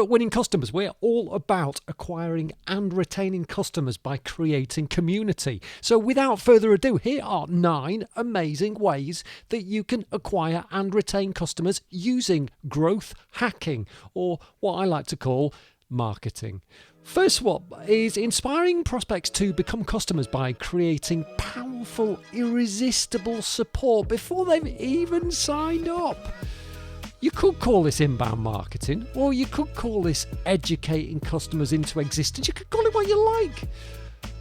at Winning Customers, we're all about acquiring and retaining customers by creating community. So without further ado, here are 9 amazing ways that you can acquire and retain customers using growth hacking, or what I like to call marketing. First one is inspiring prospects to become customers by creating powerful, irresistible support before they've even signed up. You could call this inbound marketing, or you could call this educating customers into existence. You could call it what you like.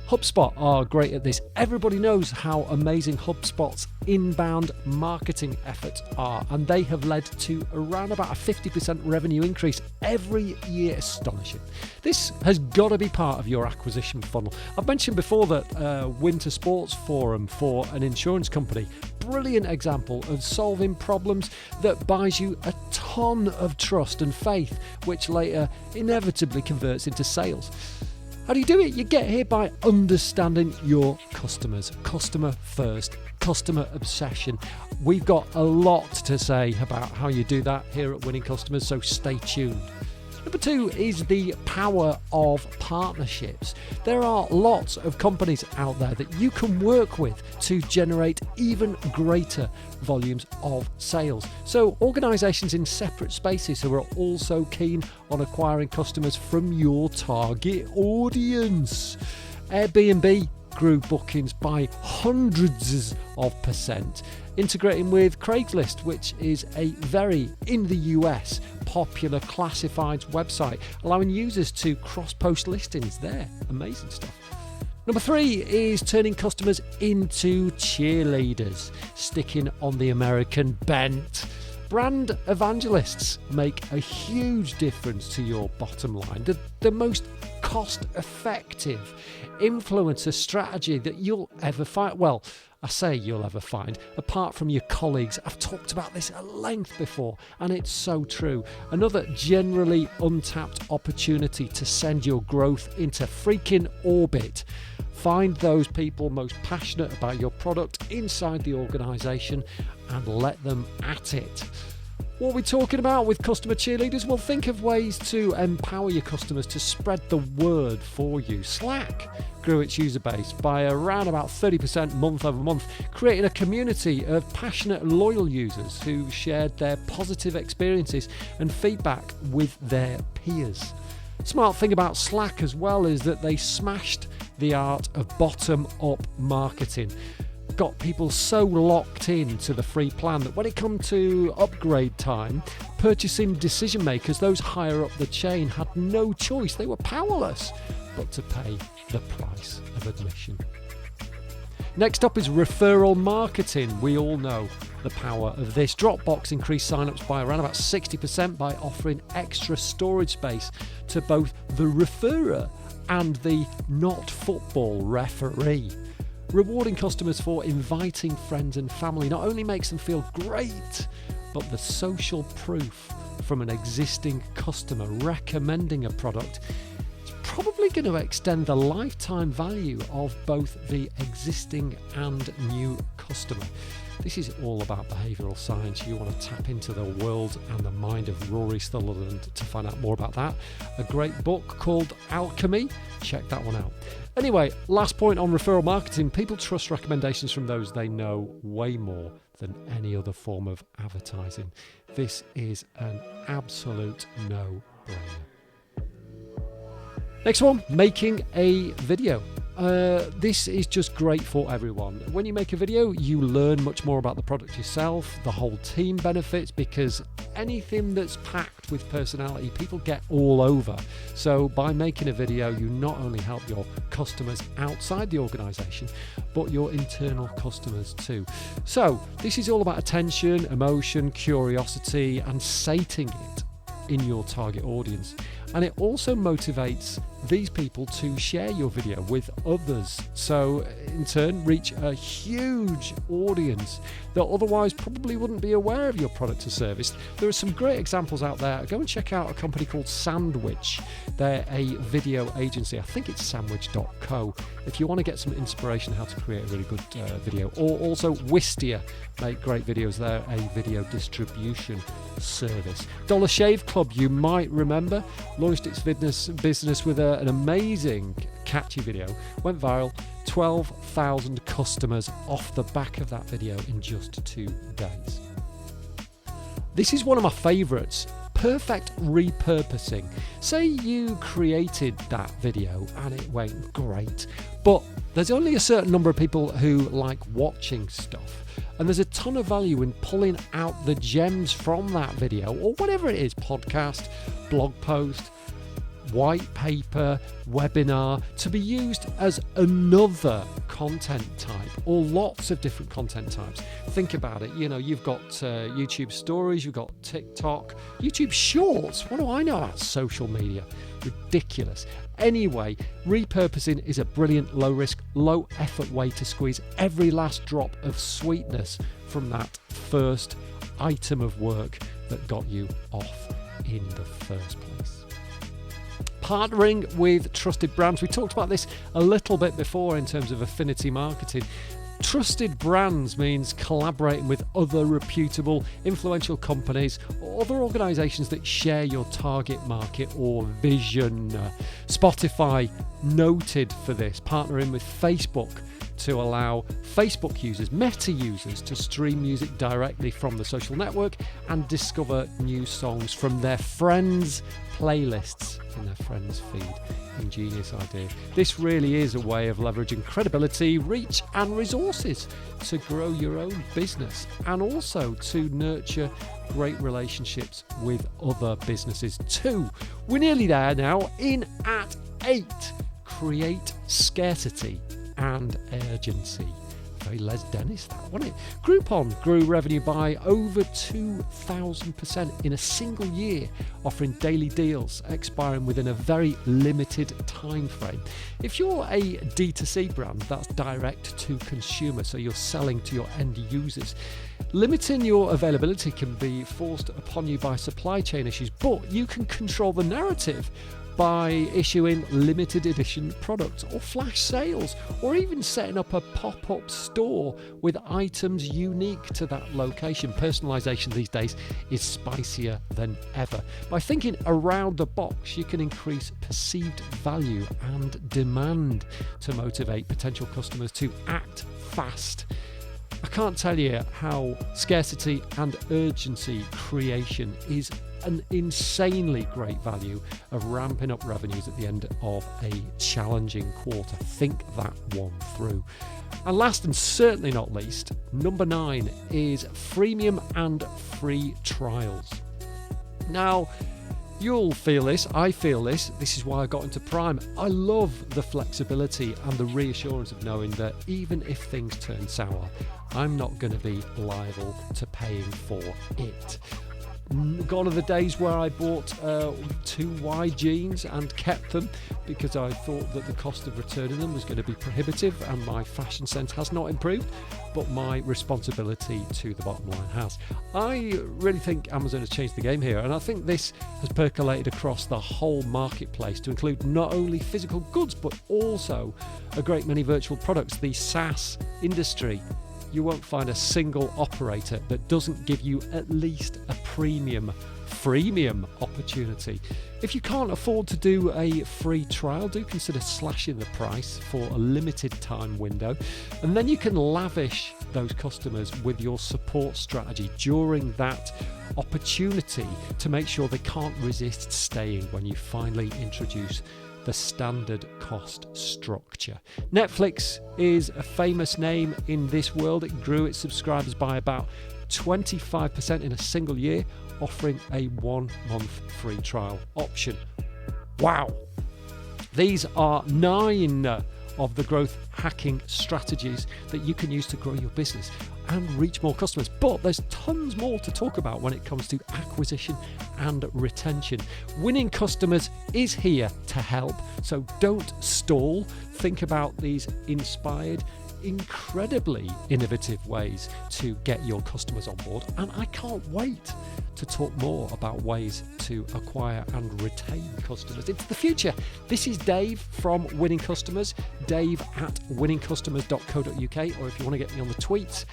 HubSpot are great at this. Everybody knows how amazing HubSpot's inbound marketing efforts are, and they have led to around about a 50% revenue increase every year. Astonishing. This has got to be part of your acquisition funnel. I've mentioned before that Winter Sports Forum for an insurance company, brilliant example of solving problems that buys you a ton of trust and faith, which later inevitably converts into sales. How do you do it? You get here by understanding your customers. Customer first, customer obsession. We've got a lot to say about how you do that here at Winning Customers, so stay tuned. Number 2 is the power of partnerships. There are lots of companies out there that you can work with to generate even greater volumes of sales. So organizations in separate spaces who are also keen on acquiring customers from your target audience. Airbnb grew bookings by hundreds of percent, integrating with Craigslist, which is a very, in the US, popular classifieds website, allowing users to cross-post listings there. Amazing stuff. Number 3 is turning customers into cheerleaders, sticking on the American bent. Brand evangelists make a huge difference to your bottom line. The most cost-effective influencer strategy that you'll ever find. Well, I say you'll ever find, apart from your colleagues. I've talked about this at length before, and it's so true. Another generally untapped opportunity to send your growth into freaking orbit. Find those people most passionate about your product inside the organization and let them at it. What are we talking about with customer cheerleaders? Well, think of ways to empower your customers to spread the word for you. Slack grew its user base by around about 30% month over month, creating a community of passionate and loyal users who shared their positive experiences and feedback with their peers. Smart thing about Slack as well is that they smashed the art of bottom-up marketing. Got people so locked in to the free plan that when it come to upgrade time, purchasing decision makers, those higher up the chain, had no choice. They were powerless but to pay the price of admission. Next up is referral marketing. We all know the power of this. Dropbox increased signups by around about 60% by offering extra storage space to both the referrer and the not football referee. Rewarding customers for inviting friends and family not only makes them feel great, but the social proof from an existing customer recommending a product is probably going to extend the lifetime value of both the existing and new customer. This is all about behavioural science. You want to tap into the world and the mind of Rory Sutherland to find out more about that. A great book called Alchemy. Check that one out. Anyway, last point on referral marketing. People trust recommendations from those they know way more than any other form of advertising. This is an absolute no-brainer. Next one, making a video. This is just great for everyone. When you make a video, you learn much more about the product yourself. The whole team benefits because anything that's packed with personality, people get all over. So by making a video, you not only help your customers outside the organization, but your internal customers too. So this is all about attention, emotion, curiosity, and sating it in your target audience. and it also motivates these people to share your video with others, so in turn reach a huge audience that otherwise probably wouldn't be aware of your product or service. There are some great examples out there. Go and check out a company called Sandwich. They're a video agency. I think it's sandwich.co if you want to get some inspiration how to create a really good video. Or also Wistia make great videos. They're a video distribution service. Dollar Shave Club, you might remember, launched its business with an amazing catchy video, went viral, 12,000 customers off the back of that video in just 2 days. This is one of my favourites. Perfect repurposing. Say you created that video and it went great, but there's only a certain number of people who like watching stuff, and there's a ton of value in pulling out the gems from that video or whatever it is, podcast, blog post, white paper, webinar, to be used as another content type or lots of different content types. Think about it. You've got YouTube stories, you've got TikTok, YouTube shorts. What do I know about social media? Ridiculous. Anyway, repurposing is a brilliant, low risk, low effort way to squeeze every last drop of sweetness from that first item of work that got you off in the first place. Partnering with trusted brands. We talked about this a little bit before in terms of affinity marketing. Trusted brands means collaborating with other reputable, influential companies or other organisations that share your target market or vision. Spotify noted for this, partnering with Facebook to allow Facebook users, Meta users, to stream music directly from the social network and discover new songs from their friends' playlists in their friends' feed. Ingenious idea. This really is a way of leveraging credibility, reach and resources to grow your own business and also to nurture great relationships with other businesses too. We're nearly there now. In at 8, create scarcity and urgency. Very Les Dennis, that, wasn't it? Groupon grew revenue by over 2,000% in a single year, offering daily deals expiring within a very limited time frame. If you're a D2C brand, that's direct to consumer, so you're selling to your end users, limiting your availability can be forced upon you by supply chain issues, but you can control the narrative by issuing limited edition products or flash sales, or even setting up a pop-up store with items unique to that location. Personalization these days is spicier than ever. By thinking around the box, you can increase perceived value and demand to motivate potential customers to act fast. I can't tell you how scarcity and urgency creation is an insanely great value of ramping up revenues at the end of a challenging quarter. Think that one through. And last and certainly not least, number 9 is freemium and free trials. Now, you'll feel this, I feel this. This is why I got into Prime. I love the flexibility and the reassurance of knowing that even if things turn sour, I'm not going to be liable to paying for it. Gone are the days where I bought 2 wide jeans and kept them because I thought that the cost of returning them was going to be prohibitive, and my fashion sense has not improved, but my responsibility to the bottom line has. I really think Amazon has changed the game here, and I think this has percolated across the whole marketplace to include not only physical goods but also a great many virtual products. The SaaS industry, you won't find a single operator that doesn't give you at least a freemium opportunity. If you can't afford to do a free trial, do consider slashing the price for a limited time window, and then you can lavish those customers with your support strategy during that opportunity to make sure they can't resist staying when you finally introduce the standard cost structure. Netflix is a famous name in this world. It grew its subscribers by about 25% in a single year, offering a 1-month free trial option. Wow! These are 9 of the growth hacking strategies that you can use to grow your business. and reach more customers. But there's tons more to talk about when it comes to acquisition and retention. Winning Customers is here to help, so don't stall. Think about these inspired, incredibly innovative ways to get your customers on board, and I can't wait to talk more about ways to acquire and retain customers. It's the future. This is Dave from Winning Customers, dave@winningcustomers.co.uk, or if you want to get me on the tweets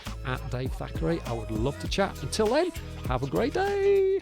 @Dave Thackeray, I would love to chat. Until then, have a great day.